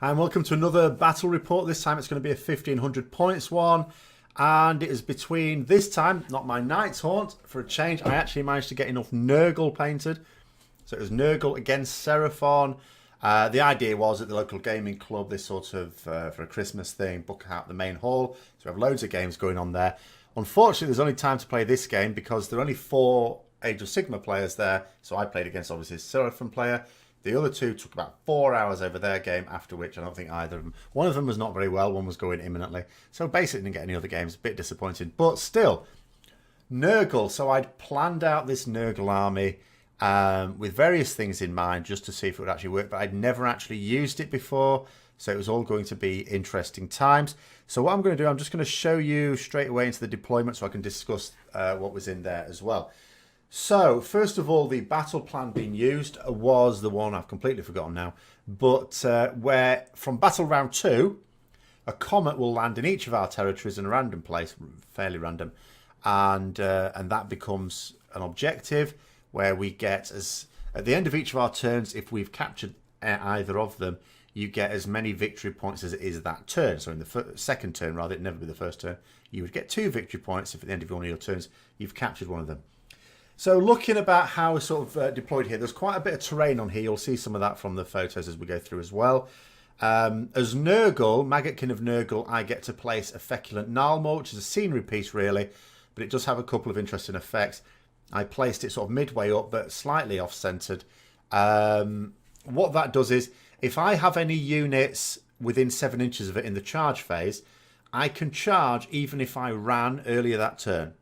Hi and welcome to another battle report. This time it's going to be a 1500 points one, and it is between, this time, not my Knight's Haunt, for a change. I actually managed to get enough Nurgle painted. So it was Nurgle against Seraphon. The idea was at the local gaming club, this sort of, for a Christmas thing, book out the main hall. So we have loads of games going on there. Unfortunately, there's only time to play this game because there are only 4 Age of Sigmar players there. So I played against, obviously, a Seraphon player. The other 2 took about 4 hours over their game, after which I don't think either of them... One of them was not very well, one was going imminently. So basically didn't get any other games, a bit disappointing. But still, Nurgle. So I'd planned out this Nurgle army with various things in mind just to see if it would actually work. But I'd never actually used it before, so it was all going to be interesting times. So what I'm going to do, I'm just going to show you straight away into the deployment so I can discuss what was in there as well. So, first of all, the battle plan being used was the one I've completely forgotten now, but where from battle round 2, a comet will land in each of our territories in a random place, fairly random, and that becomes an objective where we get, as at the end of each of our turns, if we've captured either of them, you get as many victory points as it is that turn. So in the second turn, rather, it'd never be the first turn, you would get 2 victory points if at the end of one of your turns you've captured one of them. So looking about how we're sort of deployed here, there's quite a bit of terrain on here. You'll see some of that from the photos as we go through as well. As Nurgle, Maggotkin of Nurgle, I get to place a feculent Nalmo, which is a scenery piece really, but it does have a couple of interesting effects. I placed it sort of midway up, but slightly off-centered. What that does is, if I have any units within 7 inches of it in the charge phase, I can charge even if I ran earlier that turn.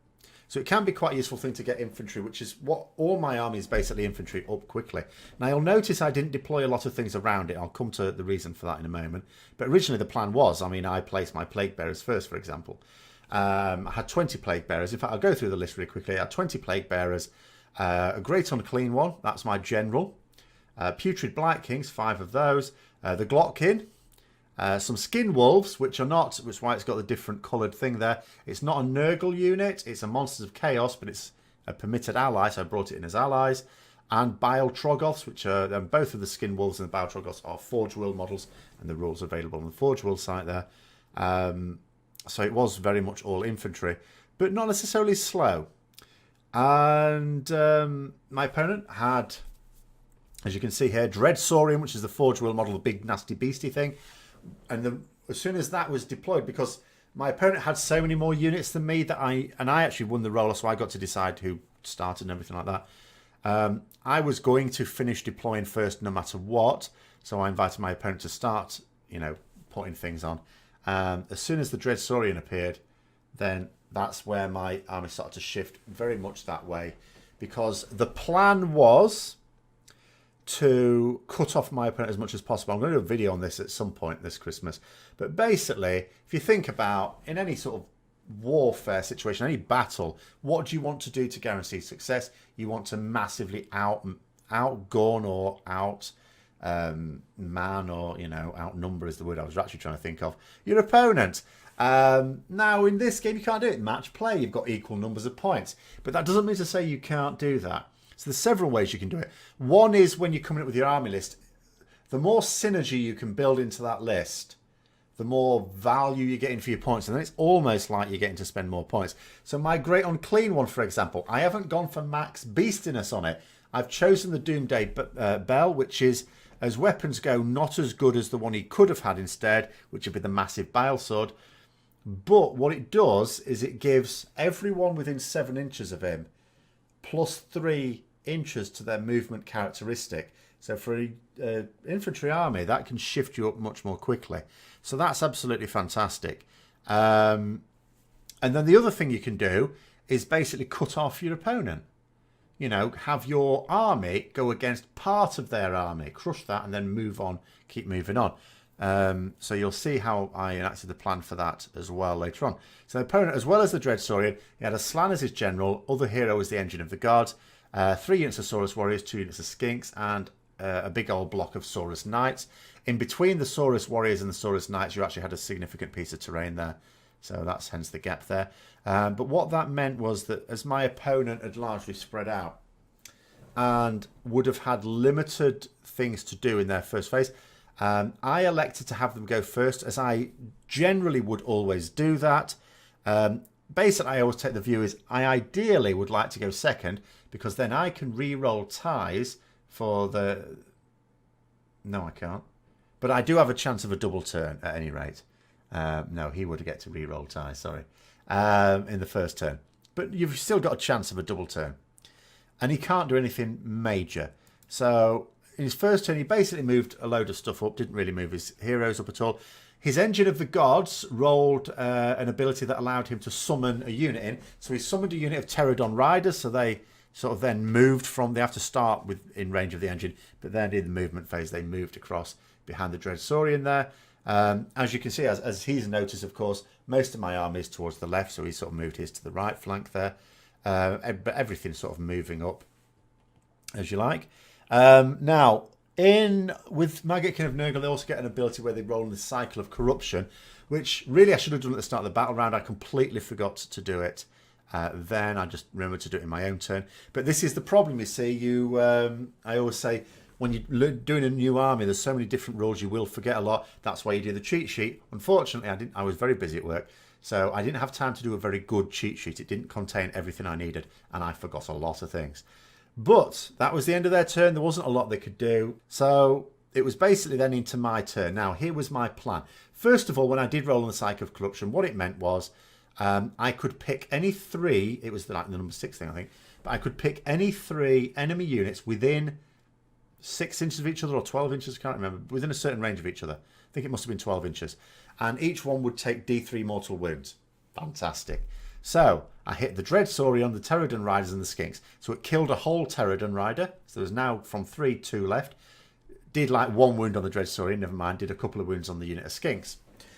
So it can be quite a useful thing to get infantry, which is what all my army is basically, infantry up quickly. Now you'll notice I didn't deploy a lot of things around it. I'll come to the reason for that in a moment. But originally the plan was, I placed my plague bearers first, for example. I had 20 plague bearers. In fact, I'll go through the list really quickly. I had 20 plague bearers, a great unclean one, that's my general. Putrid blight kings, 5 of those. The Maggotkin. Some skin wolves, which are not, which is why it's got the different coloured thing there. It's not a Nurgle unit, it's a Monsters of Chaos, but it's a permitted ally, so I brought it in as allies. And Bile Troggoths, which are, both of the skin wolves and the Bile Troggoths are Forge World models, and the rules are available on the Forge World site there. So it was very much all infantry, but not necessarily slow. And my opponent had, as you can see here, Dread Saurian, which is the Forge World model, the big nasty beastie thing. And as soon as that was deployed, because my opponent had so many more units than me that I actually won the roller, so I got to decide who started and everything like that. I was going to finish deploying first no matter what, so I invited my opponent to start, putting things on. As soon as the Dread Saurian appeared, then that's where my army started to shift very much that way, because the plan was to cut off my opponent as much as possible. I'm going to do a video on this at some point this Christmas. But basically, if you think about, in any sort of warfare situation, any battle, what do you want to do to guarantee success? You want to massively outgun or man or, outnumber is the word I was actually trying to think of, your opponent. Now, in this game, you can't do it. Match play, you've got equal numbers of points. But that doesn't mean to say you can't do that. So there's several ways you can do it. One is when you're coming up with your army list, the more synergy you can build into that list, the more value you're getting for your points. And then it's almost like you're getting to spend more points. So my Great Unclean one, for example, I haven't gone for max beastiness on it. I've chosen the Doomday Bell, which is, as weapons go, not as good as the one he could have had instead, which would be the massive Bile Sword. But what it does is it gives everyone within 7 inches of him +3 inches to their movement characteristic. So for an infantry army, that can shift you up much more quickly. So that's absolutely fantastic. And then the other thing you can do is basically cut off your opponent. Have your army go against part of their army, crush that, and then move on, keep moving on. So you'll see how I enacted the plan for that as well later on. So the opponent, as well as the Dread Saurian, he had a Slann as his general, other hero as the Engine of the Gods, 3 units of Saurus Warriors, 2 units of Skinks, and a big old block of Saurus Knights. In between the Saurus Warriors and the Saurus Knights, you actually had a significant piece of terrain there. So that's hence the gap there. But what that meant was that as my opponent had largely spread out and would have had limited things to do in their first phase, I elected to have them go first, as I generally would always do that. Basically, I always take the view is I ideally would like to go second, because then I can re-roll ties for the... No, I can't. But I do have a chance of a double turn at any rate. No, he would get to re-roll ties, sorry, in the first turn. But you've still got a chance of a double turn. And he can't do anything major. So in his first turn, he basically moved a load of stuff up, didn't really move his heroes up at all. His Engine of the Gods rolled an ability that allowed him to summon a unit in. So he summoned a unit of Pterodon Riders, so they sort of then moved from... They have to start in range of the engine, but then in the movement phase, they moved across behind the Dreadsaurian there. As you can see, as he's noticed, of course, most of my army is towards the left, so he sort of moved his to the right flank there. But everything's sort of moving up, as you like. Now... with Maggotkin of Nurgle, they also get an ability where they roll in the Cycle of Corruption, which really I should have done at the start of the battle round. I completely forgot to do it. Then I just remembered to do it in my own turn. But this is the problem, you see. I always say, when you're doing a new army, there's so many different rules, you will forget a lot. That's why you do the cheat sheet. Unfortunately, I was very busy at work, so I didn't have time to do a very good cheat sheet. It didn't contain everything I needed, and I forgot a lot of things. But that was the end of their turn. There wasn't a lot they could do. So it was basically then into my turn. Now, here was my plan. First of all, when I did roll on the Cycle of Corruption, what it meant was I could pick any three. It was like the number 6 thing, I think. But I could pick any 3 enemy units within 6 inches of each other or 12 inches. I can't remember. Within a certain range of each other. I think it must have been 12 inches. And each one would take D3 mortal wounds. Fantastic. So I hit the Dreadsaurian, the Pterodon Riders and the Skinks. So it killed a whole Pterodon Rider. So there's now from 3, 2 left. Did like 1 wound on the Dreadsaurian, never mind. Did a couple of wounds on the unit of Skinks.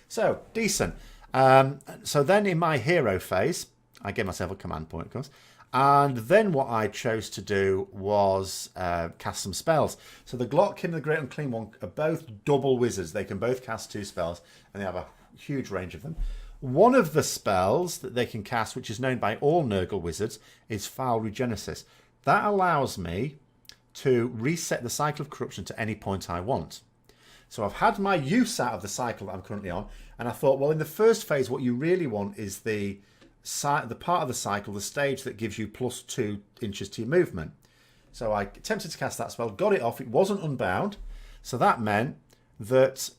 So, decent. So then in my hero phase, I gave myself a command point, of course. And then what I chose to do was cast some spells. So the Maggotkin and the Great Unclean One are both double wizards. They can both cast 2 spells, and they have a huge range of them. One of the spells that they can cast, which is known by all Nurgle wizards, is Foul Regenesis. That allows me to reset the Cycle of Corruption to any point I want. So I've had my use out of the cycle that I'm currently on, and I thought, well, in the first phase, what you really want is the part of the cycle, the stage that gives you +2 inches to your movement. So I attempted to cast that spell, got it off. It wasn't unbound, so that meant that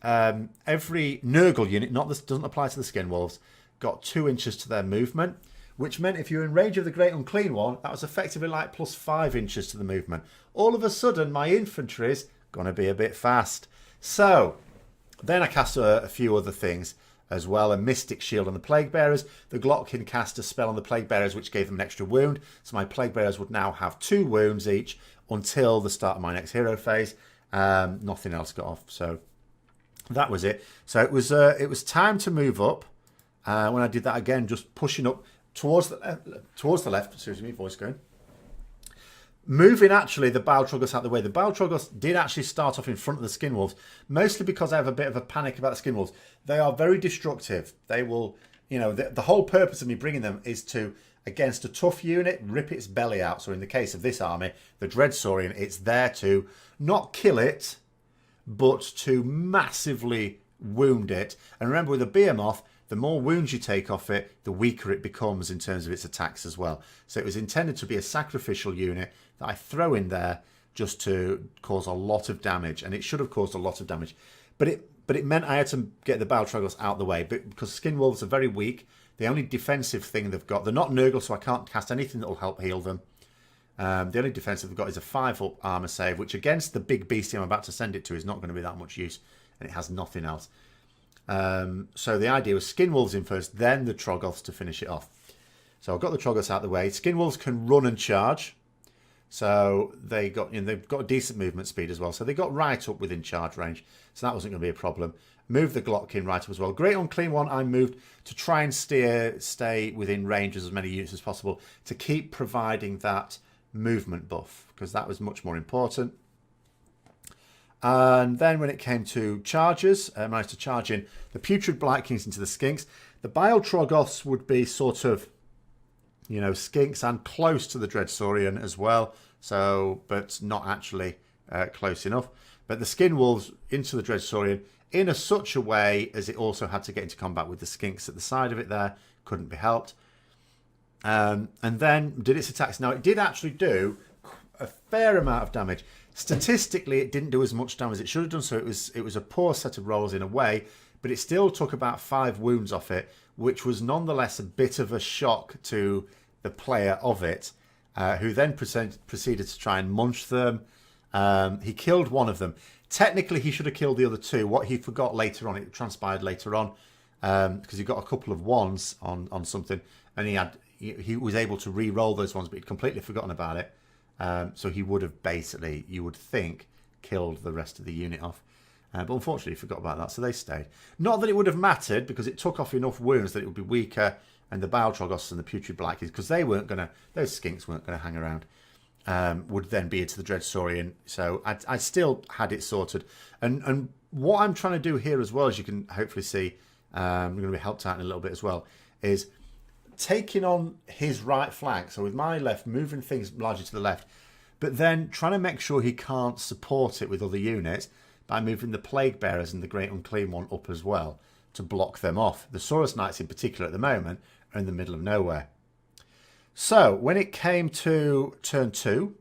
every Nurgle unit, this doesn't apply to the Skinwolves, got 2 inches to their movement, which meant if you're in range of the Great Unclean One, that was effectively like +5 inches to the movement. All of a sudden, my infantry's going to be a bit fast. So then I cast a few other things as well. A Mystic Shield on the Plague Bearers. The Maggotkin cast a spell on the Plague Bearers, which gave them an extra wound. So my Plague Bearers would now have 2 wounds each until the start of my next hero phase. Nothing else got off. So that was it. So it was time to move up. When I did that again, just pushing up towards the left. Excuse me, voice going. Moving actually the Baltroggos out of the way. The Baltroggos did actually start off in front of the Skinwolves, mostly because I have a bit of a panic about the Skinwolves. They are very destructive. They will, the whole purpose of me bringing them is to, against a tough unit, rip its belly out. So in the case of this army, the Dreadsaurian, it's there to not kill it, but to massively wound it. And remember, with a Behemoth, the more wounds you take off it, the weaker it becomes in terms of its attacks as well. So it was intended to be a sacrificial unit that I throw in there just to cause a lot of damage. And it should have caused a lot of damage. But it meant I had to get the Baltroggos out of the way, because Skinwolves are very weak. The only defensive thing they've got, they're not Nurgle, so I can't cast anything that will help heal them. The only defensive they've got is a 5-up armor save, which against the big beastie I'm about to send it to is not going to be that much use. And it has nothing else. So the idea was Skinwolves in first, then the Troggoths to finish it off. So I've got the Troggoths out of the way. Skinwolves can run and charge. So they've got a decent movement speed as well. So they got right up within charge range. So that wasn't going to be a problem. Moved the Maggotkin right up as well. Great Unclean One I moved to try and stay within range as many units as possible to keep providing that movement buff, because that was much more important. And then when it came to charges, I managed to charge in the Putrid Blight Kings into the Skinks. The Bile Troggoths would be sort of, Skinks and close to the Dreadsaurian as well. So, but not actually close enough. But the Skin Wolves into the Dreadsaurian in such a way as it also had to get into combat with the Skinks at the side of it there. Couldn't be helped. And then did its attacks. Now, it did actually do a fair amount of damage. Statistically, it didn't do as much damage as it should have done, so it was a poor set of rolls in a way, but it still took about 5 wounds off it, which was nonetheless a bit of a shock to the player of it, who then proceeded to try and munch them. He killed one of them. Technically, he should have killed the other 2. What he forgot later on, it transpired later on, because he got a couple of ones on something, and he was able to re-roll those ones, but he'd completely forgotten about it. So he would have basically, you would think, killed the rest of the unit off. But unfortunately, he forgot about that, so they stayed. Not that it would have mattered, because it took off enough wounds that it would be weaker, and the Baltrogosts and the Putrid Blackies, because they weren't going to, those Skinks weren't going to hang around, would then be into the Dreadsaurian. So I still had it sorted. And what I'm trying to do here as well, as you can hopefully see, I'm going to be helped out in a little bit as well, is taking on his right flank, so with my left, moving things largely to the left, but then trying to make sure he can't support it with other units by moving the Plague Bearers and the Great Unclean One up as well to block them off. The Saurus Knights in particular at the moment are in the middle of nowhere. So when it came to turn 2,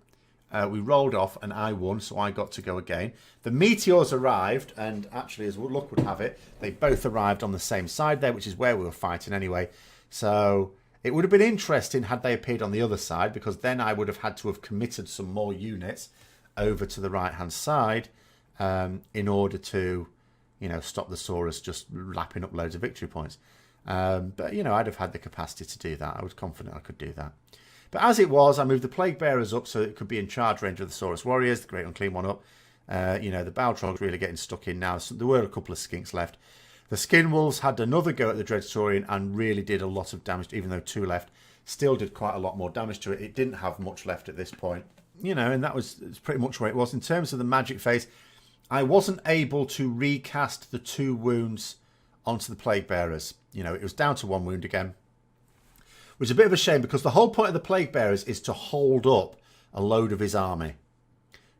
we rolled off and I won, so I got to go again. The Meteors arrived, and actually, as luck would have it, they both arrived on the same side there, which is where we were fighting anyway. So it would have been interesting had they appeared on the other side, because then I would have had to have committed some more units over to the right-hand side in order to, stop the Saurus just lapping up loads of victory points. But, I'd have had the capacity to do that. I was confident I could do that. But as it was, I moved the Plague Bearers up so it could be in charge range of the Saurus Warriors, the Great Unclean One up. The Baltrog's really getting stuck in now. So there were a couple of Skinks left. The Skin Wolves had another go at the Dreadsaurian and really did a lot of damage, even though 2 left. Still did quite a lot more damage to it. It didn't have much left at this point. And that was pretty much where it was. In terms of the magic phase, I wasn't able to recast the 2 wounds onto the Plague Bearers. It was down to 1 wound again. Which is a bit of a shame, because the whole point of the Plague Bearers is to hold up a load of his army.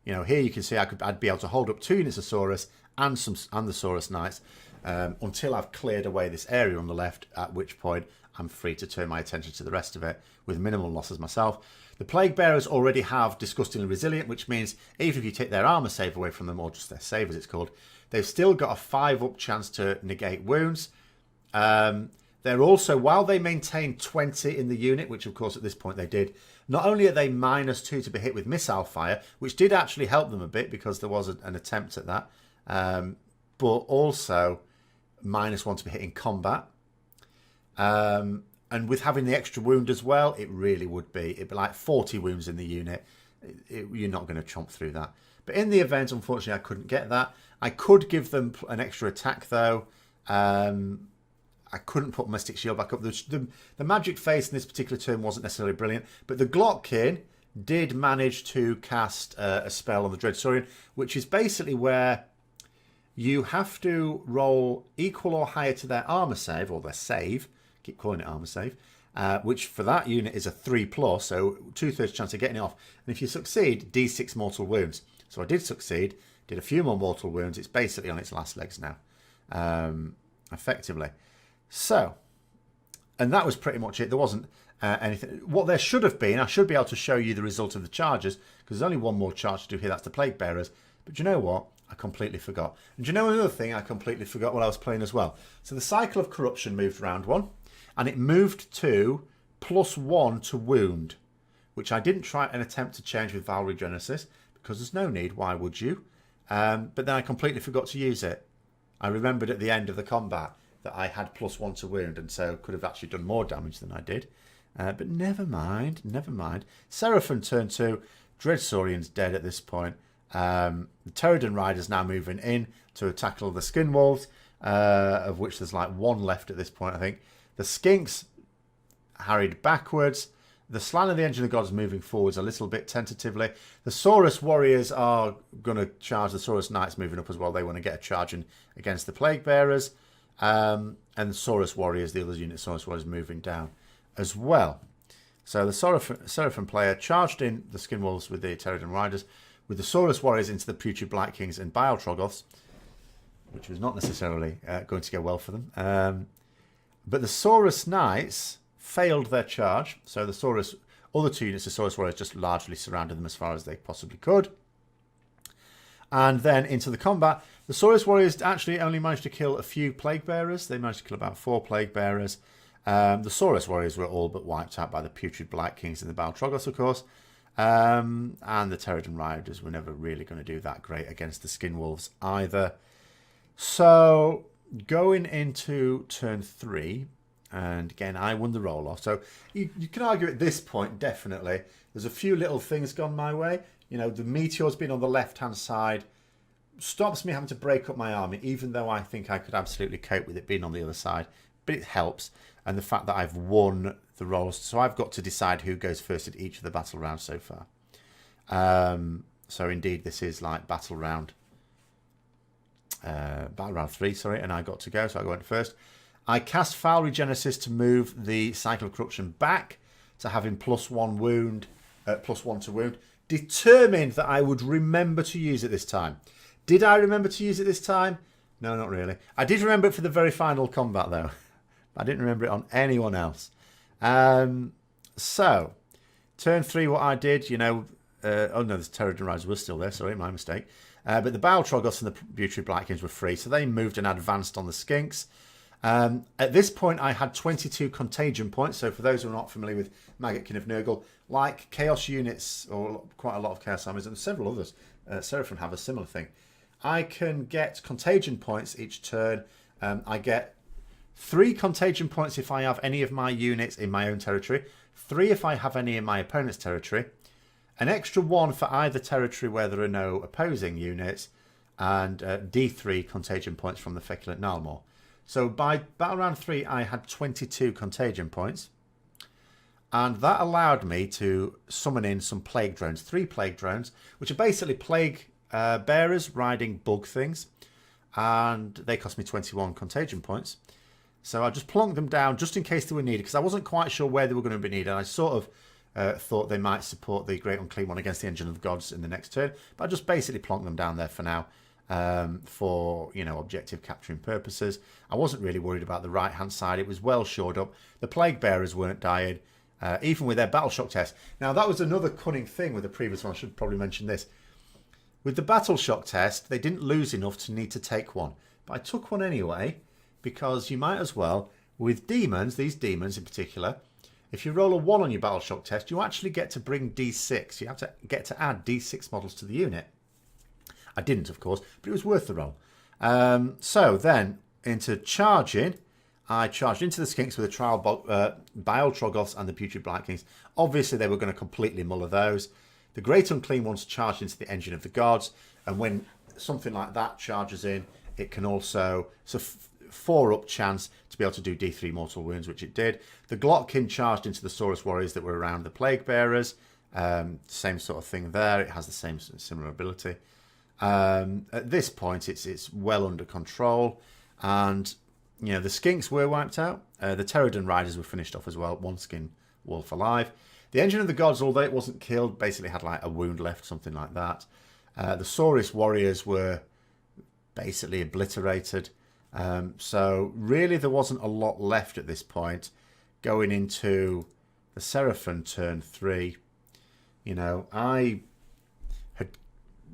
Here you can see I'd be able to hold up 2 units of Saurus and the Saurus Knights until I've cleared away this area on the left, at which point I'm free to turn my attention to the rest of it with minimal losses myself. The Plague Bearers already have Disgustingly Resilient, which means even if you take their armor save away from them, or just their save as it's called, they've still got a 5-up chance to negate wounds. They're also, while they maintain 20 in the unit, which of course at this point they did, not only are they -2 to be hit with missile fire, which did actually help them a bit because there was an attempt at that, but also -1 to be hit in combat. And with having the extra wound as well, it'd be like 40 wounds in the unit. You're not going to chomp through that. But in the event, unfortunately, I couldn't get that. I could give them an extra attack though. I couldn't put Mystic Shield back up. The magic phase in this particular turn wasn't necessarily brilliant, but the Glockkin did manage to cast a spell on the Dreadsaurian, which is basically where you have to roll equal or higher to their armor save, or their save, keep calling it armor save, which for that unit is a 3+, so 2/3 chance of getting it off. And if you succeed, D6 mortal wounds. So I did succeed, did a few more mortal wounds. It's basically on its last legs now, effectively. So, and that was pretty much it. There wasn't anything. What there should have been, I should be able to show you the result of the charges, because there's only one more charge to do here. That's the Plague Bearers. But you know what? I completely forgot. And do you know another thing I completely forgot while I was playing as well? So the Cycle of Corruption moved round 1, and it moved to +1 to wound, which I didn't try and attempt to change with Valkyrie Genesis, because there's no need. Why would you? But then I completely forgot to use it. I remembered at the end of the combat that I had +1 to wound, and so could have actually done more damage than I did. But never mind, never mind. Seraphon turn 2. Dreadsaurian's dead at this point. The Pterodon Riders now moving in to tackle the Skin Wolves, of which there's like 1 left at this point, I think. The Skinks harried backwards. The Slan of the Engine of Gods moving forwards a little bit tentatively. The Saurus Warriors are going to charge. The Saurus Knights moving up as well. They want to get a charge in against the Plague Bearers. And the Saurus Warriors, the other unit Saurus Warriors, moving down as well. So the Seraphon player charged in the Skin Wolves with the Pterodon Riders. with the Saurus Warriors into the Putrid Blight Kings and Bile Troggoths, which was not necessarily going to go well for them. But the Saurus Knights failed their charge, so the other two units of Saurus Warriors just largely surrounded them as far as they possibly could. And then into the combat, the Saurus Warriors actually only managed to kill a few Plague Bearers. They managed to kill about 4 Plague Bearers. The Saurus Warriors were all but wiped out by the Putrid Blight Kings and the Bile Troggoths, of course. And the Terrigen Riders were never really going to do that great against the Skin Wolves either. So going into turn 3, and again, I won the roll-off. So you can argue at this point, definitely, there's a few little things gone my way. You know, the Meteor's been on the left-hand side. Stops me having to break up my army, even though I think I could absolutely cope with it being on the other side. But it helps. And the fact that I've won the rolls. So I've got to decide who goes first at each of the battle rounds so far. So indeed, this is like battle round 3, sorry. And I got to go, so I went first. I cast Foul Regenesis to move the Cycle of Corruption back to having +1 wound, +1 to wound. Determined that I would remember to use it this time. Did I remember to use it this time? No, not really. I did remember it for the very final combat, though. I didn't remember it on anyone else. So, turn 3, what I did, you know... oh, no, the Terrigen Riders were still there. Sorry, my mistake. But the Bile Troggoths and the Putrid Blight Kings were free, so they moved and advanced on the Skinks. At this point, I had 22 contagion points. So for those who are not familiar with Maggotkin of Nurgle, like Chaos units, or quite a lot of Chaos armies, and several others, Seraphon have a similar thing. I can get contagion points each turn. I get 3 contagion points if I have any of my units in my own territory. 3 if I have any in my opponent's territory. An extra 1 for either territory where there are no opposing units. And D3 contagion points from the Feculent Nalmor. So by Battle Round 3, I had 22 contagion points. And that allowed me to summon in some Plague Drones. 3 Plague Drones, which are basically Plague Bearers riding bug things. And they cost me 21 contagion points. So I just plonked them down just in case they were needed, because I wasn't quite sure where they were going to be needed. I sort of thought they might support the Great Unclean One against the Engine of the Gods in the next turn. But I just basically plonked them down there for now. For, you know, objective capturing purposes. I wasn't really worried about the right-hand side. It was well shored up. The Plague Bearers weren't dying, even with their Battle Shock test. Now, that was another cunning thing with the previous one. I should probably mention this. With the Battle Shock test, they didn't lose enough to need to take one. But I took one anyway, because you might as well. With demons, these demons in particular, if you roll a 1 on your Battle Shock test, you actually get to bring D6. You have to get to add D6 models to the unit. I didn't, of course, but it was worth the roll. So then, into charging, I charged into the Skinks with the Trial Bile Troggoths and the Putrid Blight Kings. Obviously, they were going to completely muller those. The Great Unclean Ones charged into the Engine of the Gods, and when something like that charges in, it can also... It's a 4-up chance to be able to do D3 mortal wounds, which it did. The Glotkin charged into the Saurus Warriors that were around the Plague Bearers. Same sort of thing there. It has the same similar ability. At this point, it's well under control, and you know the Skinks were wiped out. The Terrigen Riders were finished off as well. 1 Skin Wolf alive. The Engine of the Gods, although it wasn't killed, basically had like a wound left, something like that. The Saurus Warriors were basically obliterated. So really, there wasn't a lot left at this point. Going into the Seraphon turn 3, you know,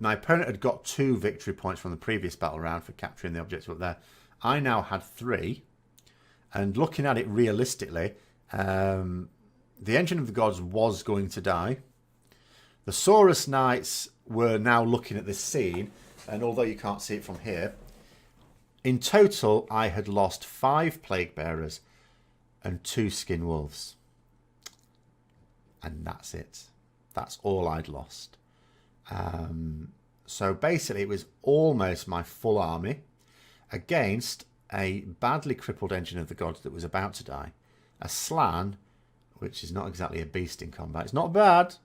my opponent had got 2 victory points from the previous battle round for capturing the objective up there. I now had 3. And looking at it realistically, the Engine of the Gods was going to die. The Saurus Knights were now looking at this scene. And although you can't see it from here, in total, I had lost 5 Plague Bearers and 2 Skin Wolves. And that's it. That's all I'd lost. So basically it was almost my full army against a badly crippled Engine of the Gods that was about to die. A Slan, which is not exactly a beast in combat. It's not bad,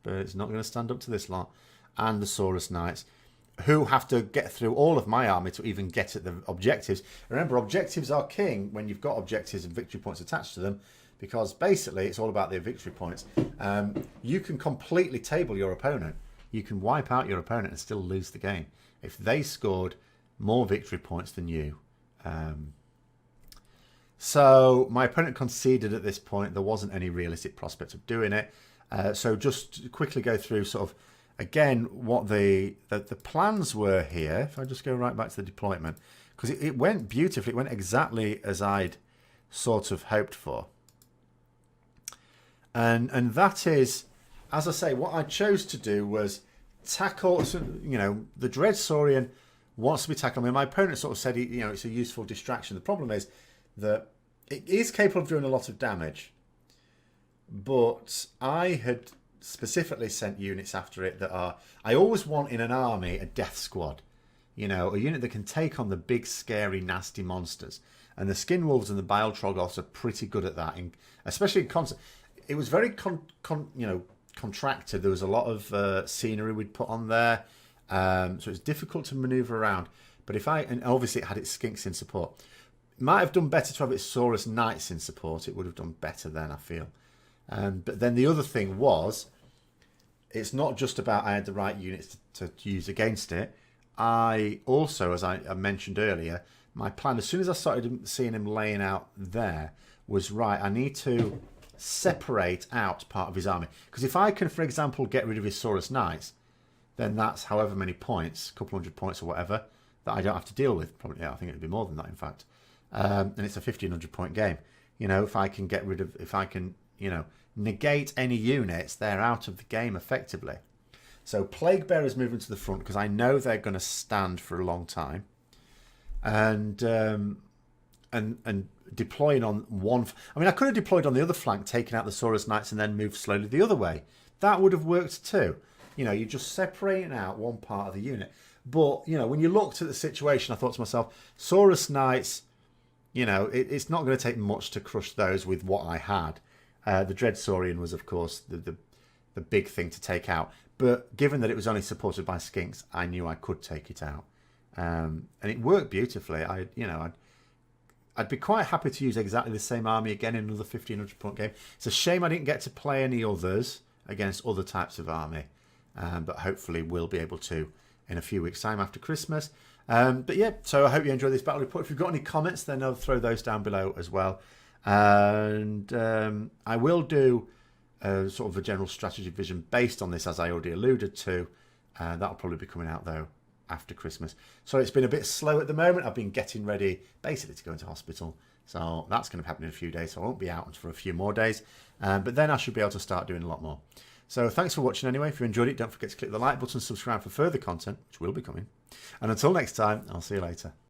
but it's not going to stand up to this lot. And the Saurus Knights, who have to get through all of my army to even get at the objectives. Remember, objectives are king when you've got objectives and victory points attached to them, because basically it's all about their victory points. You can completely table your opponent you can wipe out your opponent and still lose the game if they scored more victory points than you. So my opponent conceded at this point. There wasn't any realistic prospect of doing it. So just quickly go through sort of, again, what the plans were here. If I just go right back to the deployment, because it went beautifully. It went exactly as I'd sort of hoped for. And that is, as I say, what I chose to do was tackle, you know, the Dread Saurian wants to be tackled. I mean, my opponent sort of said, you know, it's a useful distraction. The problem is that it is capable of doing a lot of damage. But I had specifically sent units after it that are... I always want in an army a death squad. You know, a unit that can take on the big, scary, nasty monsters. And the Skin Wolves and the Bile Troggoths are pretty good at that. Especially in concert. It was very, contracted. There was a lot of scenery we'd put on there. So it's difficult to manoeuvre around. But if I... And obviously it had its Skinks in support. It might have done better to have its Saurus Knights in support. It would have done better then, I feel. But then the other thing was, it's not just about I had the right units to use against it. I also, as I mentioned earlier, my plan, as soon as I started seeing him laying out there, was right, I need to separate out part of his army. Because if I can, for example, get rid of his Saurus Knights, then that's however many points, a couple hundred points or whatever, that I don't have to deal with. Probably, yeah, I think it would be more than that, in fact. And it's a 1,500 point game. You know, if I can get rid of, if I can, you know, negate any units, they're out of the game effectively. So Plague Bearers moving to the front because I know they're going to stand for a long time, and deploying on one. I mean, I could have deployed on the other flank, taking out the Saurus Knights, and then moved slowly the other way. That would have worked too. You know, you're just separating out one part of the unit. But you know, when you looked at the situation, I thought to myself, Saurus Knights. You know, it's not going to take much to crush those with what I had. The Dread Saurian was, of course, the big thing to take out. But given that it was only supported by Skinks, I knew I could take it out. And it worked beautifully. I'd be quite happy to use exactly the same army again in another 1,500 point game. It's a shame I didn't get to play any others against other types of army. But hopefully we'll be able to in a few weeks' time after Christmas. But yeah, so I hope you enjoyed this battle report. If you've got any comments, then I'll throw those down below as well. And I will do sort of a general strategy vision based on this, as I already alluded to. That'll probably be coming out, though, after Christmas. So it's been a bit slow at the moment. I've been getting ready, basically, to go into hospital. So that's going to happen in a few days. So I won't be out for a few more days. But then I should be able to start doing a lot more. So thanks for watching anyway. If you enjoyed it, don't forget to click the like button, subscribe for further content, which will be coming. And until next time, I'll see you later.